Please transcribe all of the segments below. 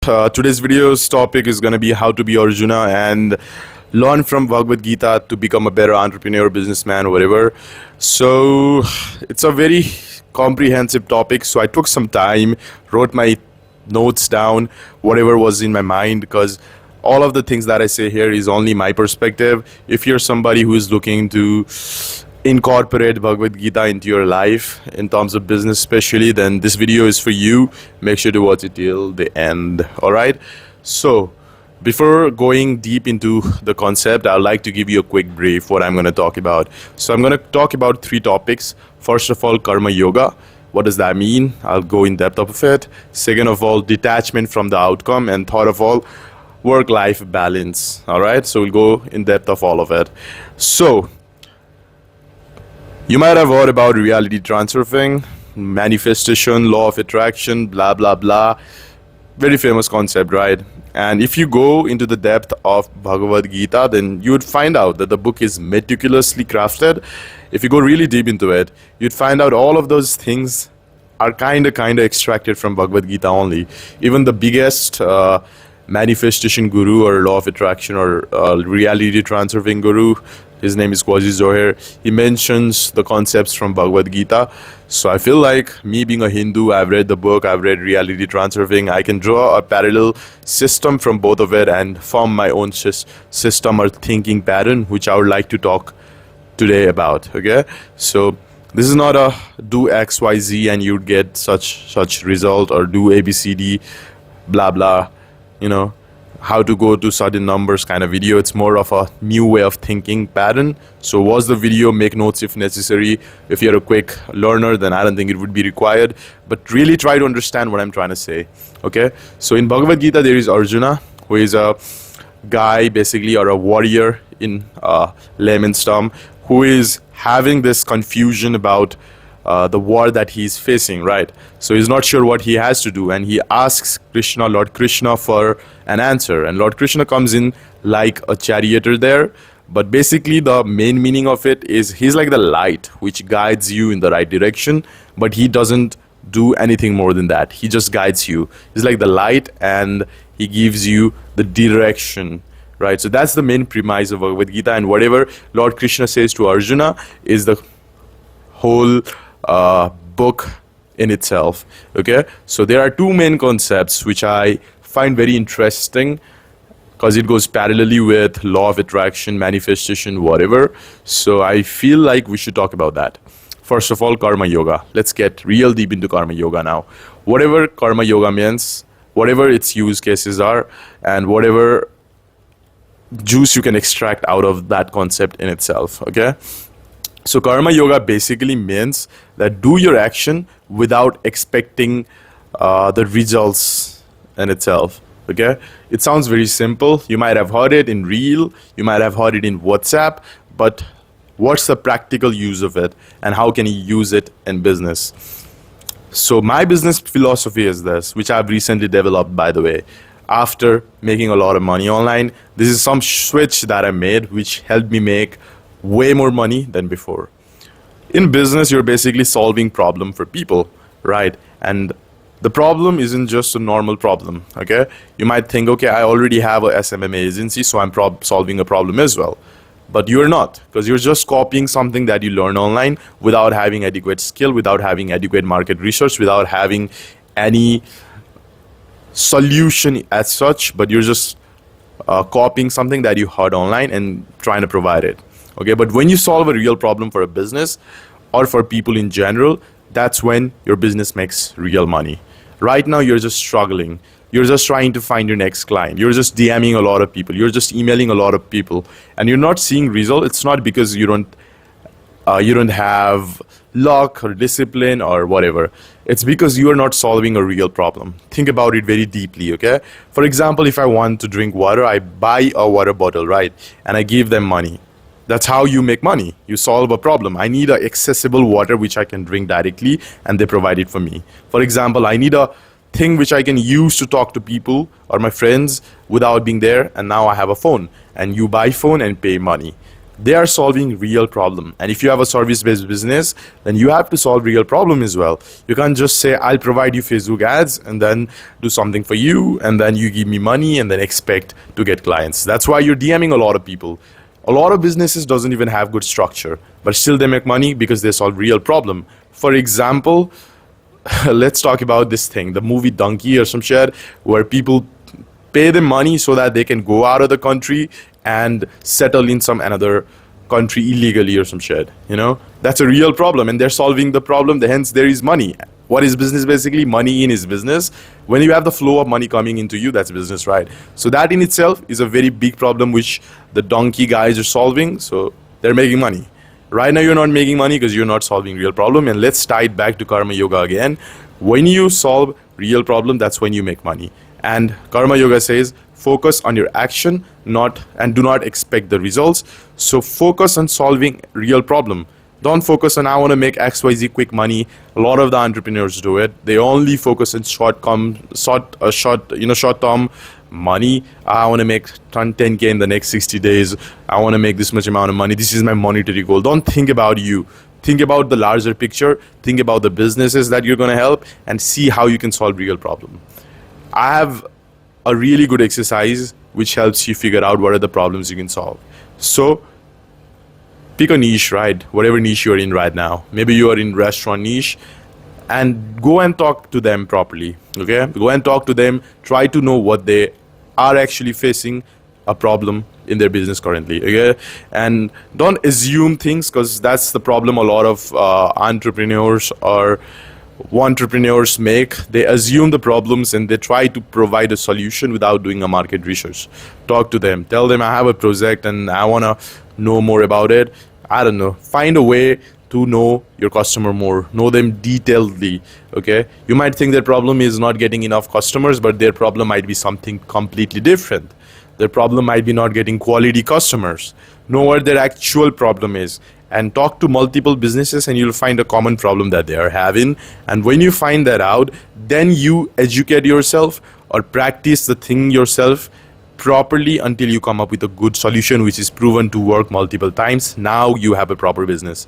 Today's video's topic is going to be how to be Arjuna and learn from Bhagavad Gita to become a better entrepreneur, businessman, or whatever. So it's a very comprehensive topic. So I took some time, wrote my notes down, whatever was in my mind, because all of the things that I say here is only my perspective. If you're somebody who is looking to incorporate Bhagavad Gita into your life in terms of business especially, then this video is for you. Make sure to watch it till the end. Alright, so before going deep into the concept, I'd like to give you a quick brief what I'm going to talk about. So I'm going to talk about three topics. First of all, karma yoga. What does that mean? I'll go in depth of it. Second of all, detachment from the outcome. And third of all, work-life balance. Alright, so we'll go in depth of all of it. So you might have heard about reality transurfing, manifestation, law of attraction, blah, blah, blah. Very famous concept, right? And if you go into the depth of Bhagavad Gita, then you would find out that the book is meticulously crafted. If you go really deep into it, you'd find out all of those things are kind of extracted from Bhagavad Gita only. Even the biggest manifestation guru or law of attraction or reality transurfing guru, his name is Quasi Zohar, he mentions the concepts from Bhagavad Gita. So I feel like, me being a Hindu, I've read the book, I've read Reality Transurfing, I can draw a parallel system from both of it and form my own system or thinking pattern, which I would like to talk today about. Okay, so this is not a do X, Y, Z and you'd get such result, or do A, B, C, D, blah, blah, you know, how to go to certain numbers kind of video. It's more of a new way of thinking pattern. So watch the video, make notes if necessary. If you're a quick learner, then I don't think it would be required, but really try to understand what I'm trying to say. Okay, so in Bhagavad Gita there is Arjuna, who is a guy basically, or a warrior in layman's term, who is having this confusion about the war that he's facing, right? So he's not sure what he has to do, and he asks Krishna, Lord Krishna, for an answer, and Lord Krishna comes in like a charioteer there. But basically the main meaning of it is he's like the light which guides you in the right direction, but he doesn't do anything more than that. He just guides you. He's like the light and he gives you the direction, right? So that's the main premise of Bhagavad Gita, and whatever Lord Krishna says to Arjuna is the whole book in itself. Okay, so there are two main concepts which I find very interesting because it goes parallelly with law of attraction, manifestation, whatever. So I feel like we should talk about that. First of all, karma yoga. Let's get real deep into karma yoga now. Whatever karma yoga means, whatever its use cases are, and whatever juice you can extract out of that concept in itself. Okay, so karma yoga basically means that do your action without expecting the results in itself. Okay, it sounds very simple. You might have heard it in Reel, you might have heard it in WhatsApp, but what's the practical use of it, and how can you use it in business? So my business philosophy is this, which I've recently developed, by the way, after making a lot of money online. This is some switch that I made which helped me make way more money than before. In business, you're basically solving problem for people, right? And the problem isn't just a normal problem. Okay, you might think, okay, I already have a SMM agency, so I'm solving a problem as well. But you're not, because you're just copying something that you learn online without having adequate skill, without having adequate market research, without having any solution as such, but you're just copying something that you heard online and trying to provide it. Okay, but when you solve a real problem for a business or for people in general, that's when your business makes real money. Right now, you're just struggling. You're just trying to find your next client. You're just DMing a lot of people. You're just emailing a lot of people, and you're not seeing results. It's not because you don't have luck or discipline or whatever. It's because you are not solving a real problem. Think about it very deeply, okay? For example, if I want to drink water, I buy a water bottle, right? And I give them money. That's how you make money. You solve a problem. I need a accessible water which I can drink directly, and they provide it for me. For example, I need a thing which I can use to talk to people or my friends without being there, and now I have a phone, and you buy phone and pay money. They are solving real problem. And if you have a service-based business, then you have to solve real problem as well. You can't just say, I'll provide you Facebook ads and then do something for you, and then you give me money and then expect to get clients. That's why you're DMing a lot of people. A lot of businesses doesn't even have good structure, but still they make money because they solve real problem. For example, let's talk about this thing, the movie Donkey or some shit, where people pay them money so that they can go out of the country and settle in some another country illegally or some shit. That's a real problem, and they're solving the problem. Hence, there is money. What is business basically? Money in is business. When you have the flow of money coming into you, that's business, right? So that in itself is a very big problem which the donkey guys are solving. So they're making money. Right now, you're not making money because you're not solving real problem. And let's tie it back to Karma Yoga again. When you solve real problem, that's when you make money. And Karma Yoga says, focus on your action, and do not expect the results. So focus on solving real problem. Don't focus on I want to make XYZ quick money. A lot of the entrepreneurs do it. They only focus on short-term money. I want to make 10K in the next 60 days. I want to make this much amount of money. This is my monetary goal. Don't think about you. Think about the larger picture. Think about the businesses that you're going to help and see how you can solve real problem. I have a really good exercise which helps you figure out what are the problems you can solve. So pick a niche, right? Whatever niche you're in right now. Maybe you are in restaurant niche, and go and talk to them properly. Okay? Go and talk to them. Try to know what they are actually facing a problem in their business currently. Okay? And don't assume things, because that's the problem a lot of entrepreneurs make. They assume the problems and they try to provide a solution without doing a market research. Talk to them. Tell them I have a project and I want to know more about it. I don't know. Find a way to know your customer more. Know them detailedly. Okay? You might think their problem is not getting enough customers, but their problem might be something completely different. Their problem might be not getting quality customers. Know what their actual problem is. And talk to multiple businesses and you'll find a common problem that they are having. And when you find that out, then you educate yourself or practice the thing yourself properly until you come up with a good solution which is proven to work multiple times. Now you have a proper business.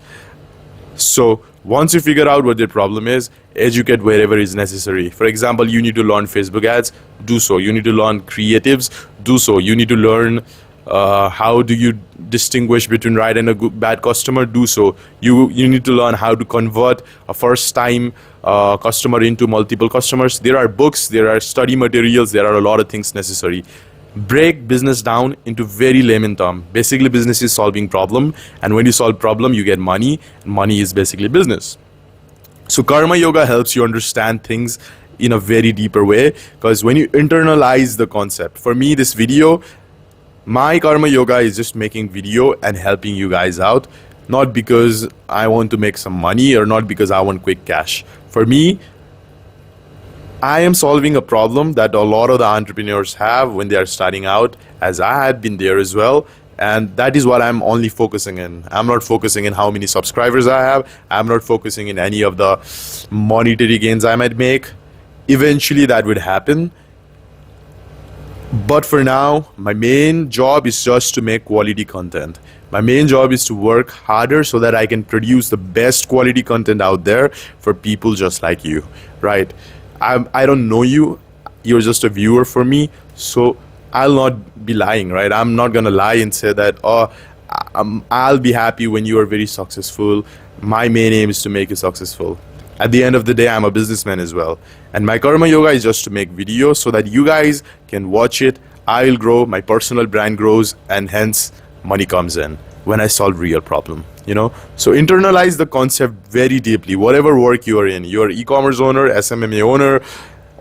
So once you figure out what their problem is, educate wherever is necessary. For example, you need to learn Facebook ads, do so. You need to learn creatives, do so. You need to learn how do you distinguish between right and a bad customer, do so. You need to learn how to convert a first time customer into multiple customers. There are books, there are study materials, there are a lot of things necessary. Break business down into very layman term. Basically, business is solving problem, and when you solve problem, you get money, and money is basically business. So Karma Yoga helps you understand things in a very deeper way, because when you internalize the concept, for me, this video, my Karma Yoga is just making video and helping you guys out, not because I want to make some money or not because I want quick cash. For me, I am solving a problem that a lot of the entrepreneurs have when they are starting out, as I had been there as well. And that is what I'm only focusing in. I'm not focusing in how many subscribers I have. I'm not focusing in any of the monetary gains I might make. Eventually that would happen. But for now, my main job is just to make quality content. My main job is to work harder so that I can produce the best quality content out there for people just like you, right? I don't know you. You're just a viewer for me. So I'll not be lying, right? I'm not going to lie and say that, I'll be happy when you are very successful. My main aim is to make you successful. At the end of the day, I'm a businessman as well. And my Karma Yoga is just to make videos so that you guys can watch it. I'll grow, my personal brand grows, and hence money comes in when I solve real problem. So internalize the concept very deeply. Whatever work you are in, you're an e-commerce owner, SMMA owner,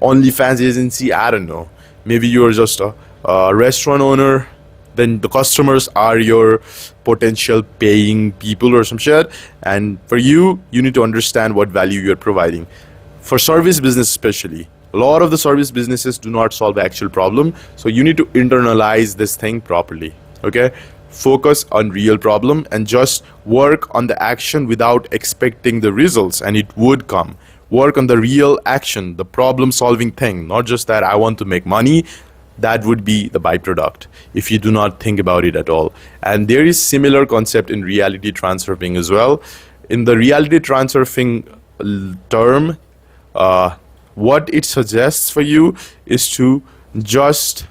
OnlyFans agency, I don't know. Maybe you're just a restaurant owner, then the customers are your potential paying people or some shit. And for you need to understand what value you're providing. For service business especially, a lot of the service businesses do not solve the actual problem. So you need to internalize this thing properly, okay? Focus on real problem and just work on the action without expecting the results, and it would come. Work on the real action, the problem solving thing, not just that I want to make money. that would be the byproduct if you do not think about it at all. And there is similar concept in reality transurfing as well. In the reality transurfing term, what it suggests for you is to just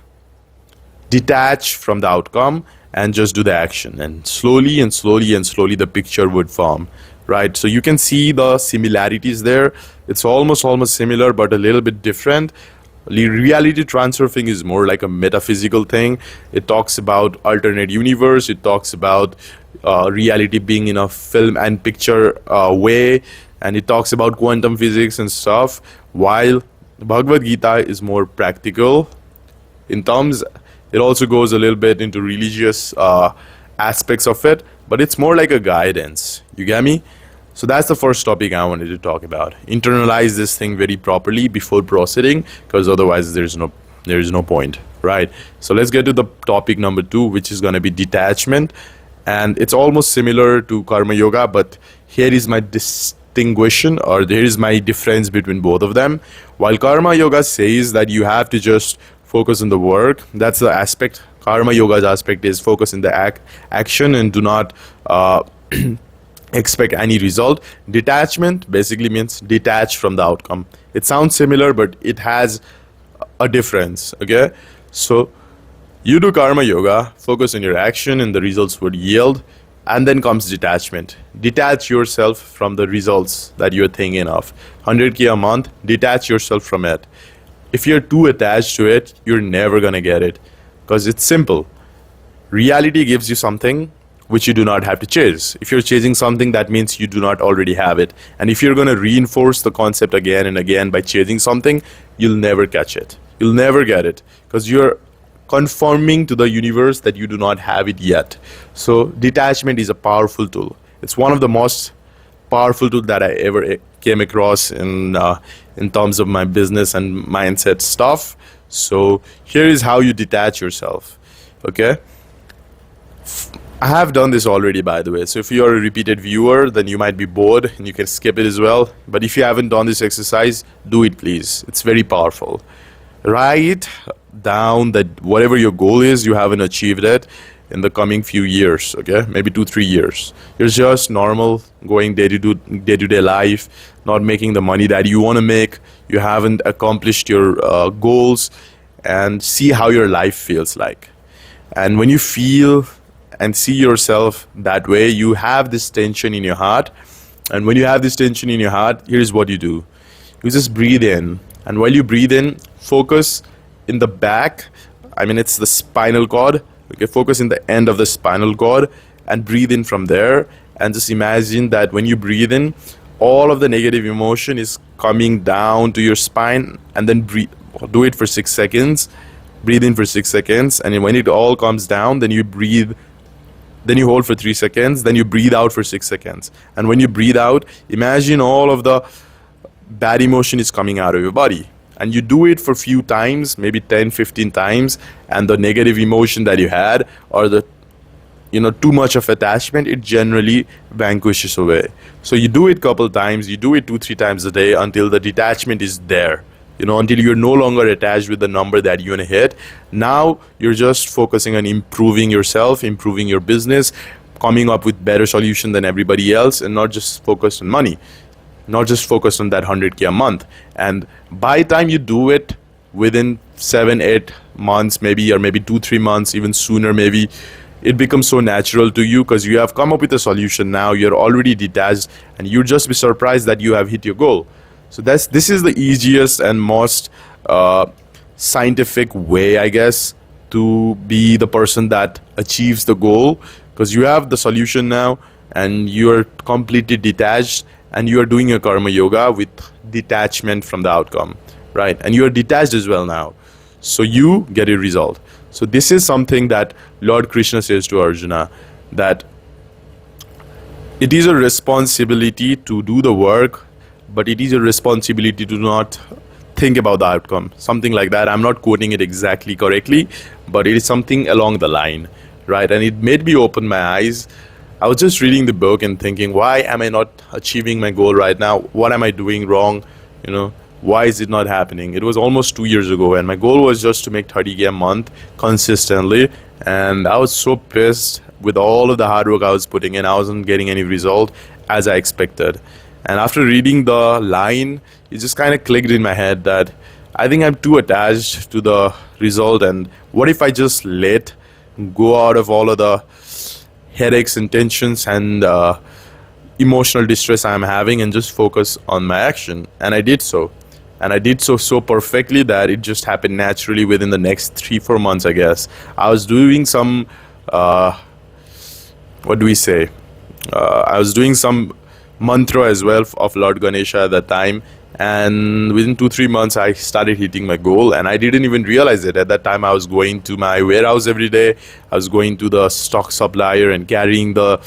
detach from the outcome and just do the action, and slowly and slowly and slowly the picture would form, right? So you can see the similarities there. It's almost similar but a little bit different. Reality transurfing is more like a metaphysical thing. It talks about alternate universe. It talks about reality being in a film and picture way, and it talks about quantum physics and stuff, while Bhagavad Gita is more practical in terms. It also goes a little bit into religious aspects of it, but it's more like a guidance. You get me? So that's the first topic I wanted to talk about. Internalize this thing very properly before proceeding, because otherwise there is no point, right? So let's get to the topic number 2, which is going to be detachment. And it's almost similar to karma yoga, but here is my distinction, or there is my difference between both of them. While karma yoga says that you have to just focus on the work, that's the aspect. Karma yoga's aspect is focus in the action and do not expect any result. Detachment basically means detach from the outcome. It sounds similar, but it has a difference. Okay, so you do karma yoga, focus on your action and the results would yield, and then comes detachment. Detach yourself from the results that you're thinking of. 100K a month, detach yourself from it. If you're too attached to it, you're never gonna get it, because it's simple. Reality gives you something which you do not have to chase. If you're chasing something, that means you do not already have it. And if you're gonna reinforce the concept again and again by chasing something, you'll never catch it. You'll never get it, because you're conforming to the universe that you do not have it yet. So detachment is a powerful tool. It's one of the most powerful tool that I ever came across in terms of my business and mindset stuff. So here is how you detach yourself. Okay, I have done this already, by the way. So if you're a repeated viewer, then you might be bored and you can skip it as well. But if you haven't done this exercise, do it please. It's very powerful. Write down that whatever your goal is, you haven't achieved it in the coming few years, okay? Maybe 2-3 years. You're just normal, going day-to-day life, not making the money that you want to make. You haven't accomplished your goals, and see how your life feels like. And when you feel and see yourself that way, you have this tension in your heart. And when you have this tension in your heart, here's what you do. You just breathe in. And while you breathe in, focus in the back. I mean, it's the spinal cord. Okay, focus in the end of the spinal cord and breathe in from there. And just imagine that when you breathe in, all of the negative emotion is coming down to your spine, and then breathe. Do it for 6 seconds. Breathe in for 6 seconds, and when it all comes down, then you breathe. Then you hold for 3 seconds. Then you breathe out for 6 seconds. And when you breathe out, imagine all of the bad emotion is coming out of your body. And you do it for a few times, maybe 10-15 times, and the negative emotion that you had, or the too much of attachment, it generally vanquishes away. So you do it couple times, you do it 2-3 times a day until the detachment is there. Until you're no longer attached with the number that you want to hit. Now you're just focusing on improving yourself, improving your business, coming up with better solution than everybody else, and not just focused on money. Not just focused on that 100K a month. And by the time you do it, within 7-8 months, maybe, or maybe 2-3 months, even sooner, maybe, it becomes so natural to you because you have come up with a solution now. You're already detached, and you'll just be surprised that you have hit your goal. So this is the easiest and most scientific way, I guess, to be the person that achieves the goal, because you have the solution now, and you're completely detached. And you are doing your karma yoga with detachment from the outcome, right? And you are detached as well now. So you get a result. So this is something that Lord Krishna says to Arjuna, that it is a responsibility to do the work, but it is a responsibility to not think about the outcome. Something like that. I'm not quoting it exactly correctly, but it is something along the line, right? And it made me open my eyes. I was just reading the book and thinking, why am I not achieving my goal right now? What am I doing wrong? Why is it not happening? It was almost 2 years ago, and my goal was just to make 30K a month consistently. And I was so pissed with all of the hard work I was putting in. I wasn't getting any result as I expected. And after reading the line, it just kind of clicked in my head that I think I'm too attached to the result. And what if I just let go out of all of the headaches and tensions and emotional distress I'm having and just focus on my action? And I did so. And I did so perfectly that it just happened naturally within the next 3-4 months, I guess. I was doing some, what do we say? I was doing some mantra as well of Lord Ganesha at that time. And within 2-3 months, I started hitting my goal. And I didn't even realize it. At that time, I was going to my warehouse every day. I was going to the stock supplier and carrying the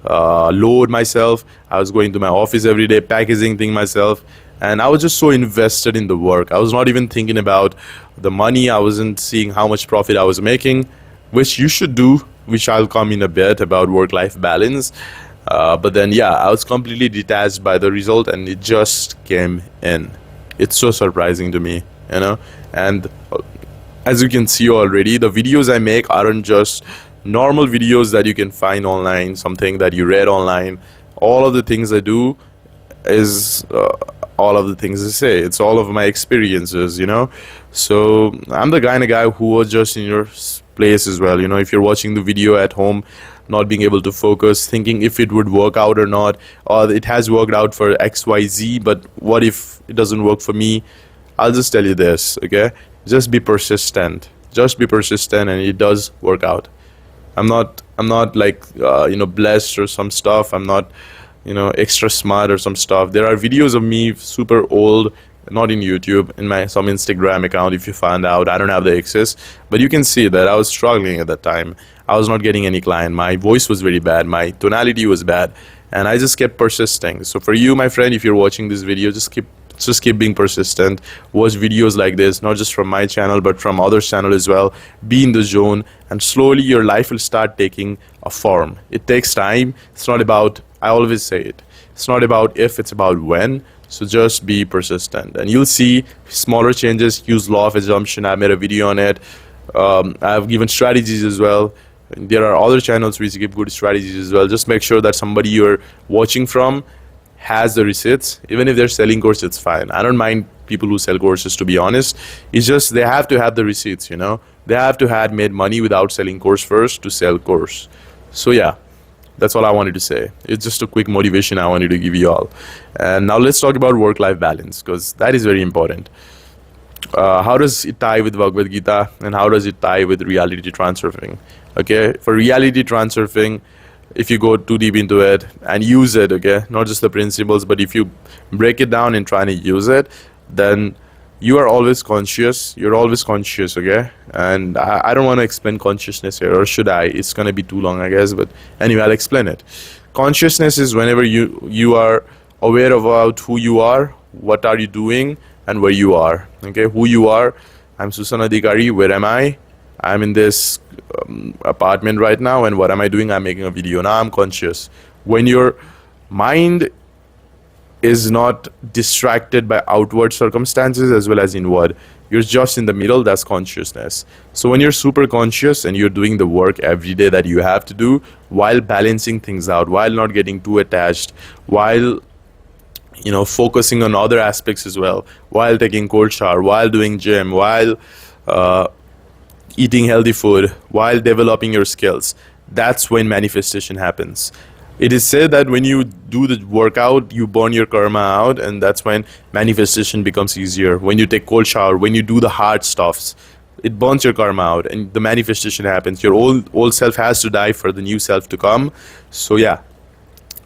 load myself. I was going to my office every day, packaging things myself. And I was just so invested in the work. I was not even thinking about the money. I wasn't seeing how much profit I was making, which you should do, which I'll come in a bit about work-life balance. But then, yeah, I was completely detached by the result, and it just came in. It's so surprising to me, you know. And as you can see already, the videos I make aren't just normal videos that you can find online, something that you read online. All of the things I do is all of the things I say. It's all of my experiences, you know. So I'm the kind of guy who was just in your place as well. You know, if you're watching the video at home, not being able to focus, thinking if it would work out or not, or it has worked out for XYZ, but what if it doesn't work for me? I'll just tell you this, okay? Just be persistent. Just be persistent, and it does work out. I'm not like blessed or some stuff. I'm not extra smart or some stuff. There are videos of me super old, not in YouTube, in my some Instagram account. If you find out, I don't have the access, but you can see that I was struggling at that time. I was not getting any client. My voice was very bad. My tonality was bad, and I just kept persisting. So for you, my friend, if you're watching this video, just keep being persistent. Watch videos like this, not just from my channel, but from others' channel as well. Be in the zone, and slowly your life will start taking a form. It takes time. It's not about, I always say it, it's not about if, it's about when. So just be persistent, and you'll see smaller changes. Use law of assumption. I made a video on it. I've given strategies as well. There are other channels which give good strategies as well. Just make sure that somebody you're watching from has the receipts. Even if they're selling courses, it's fine. I don't mind people who sell courses, to be honest. It's just they have to have the receipts, you know. They have to have made money without selling course first to sell course. So yeah, that's all I wanted to say. It's just a quick motivation I wanted to give you all. And now let's talk about work-life balance, because that is very important. How does it tie with Bhagavad Gita, and how does it tie with reality transurfing? Okay, for reality transurfing, if you go too deep into it and use it, okay, not just the principles, but if you break it down and try to use it, then you are always conscious. You're always conscious, okay? And I don't want to explain consciousness here, or should I? It's going to be too long, I guess, but anyway, I'll explain it. Consciousness is whenever you are aware about who you are, what are you doing, and where you are, okay? Who you are, I'm Susan Adhikari, where am I? I'm in this apartment right now, and what am I doing? I'm making a video. Now I'm conscious. When your mind is not distracted by outward circumstances as well as inward, you're just in the middle, that's consciousness. So when you're super conscious and you're doing the work every day that you have to do, while balancing things out, while not getting too attached, while focusing on other aspects as well, while taking cold shower, while doing gym, while eating healthy food, while developing your skills, that's when manifestation happens. It is said that when you do the workout, you burn your karma out, and that's when manifestation becomes easier. When you take cold shower, when you do the hard stuffs, it burns your karma out, and the manifestation happens. Your old self has to die for the new self to come. So yeah,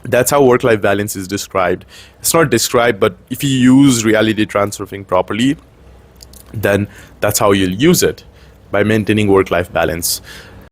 that's how work-life balance is described. It's not described, but if you use reality transurfing properly, then that's how you'll use it, by maintaining work-life balance.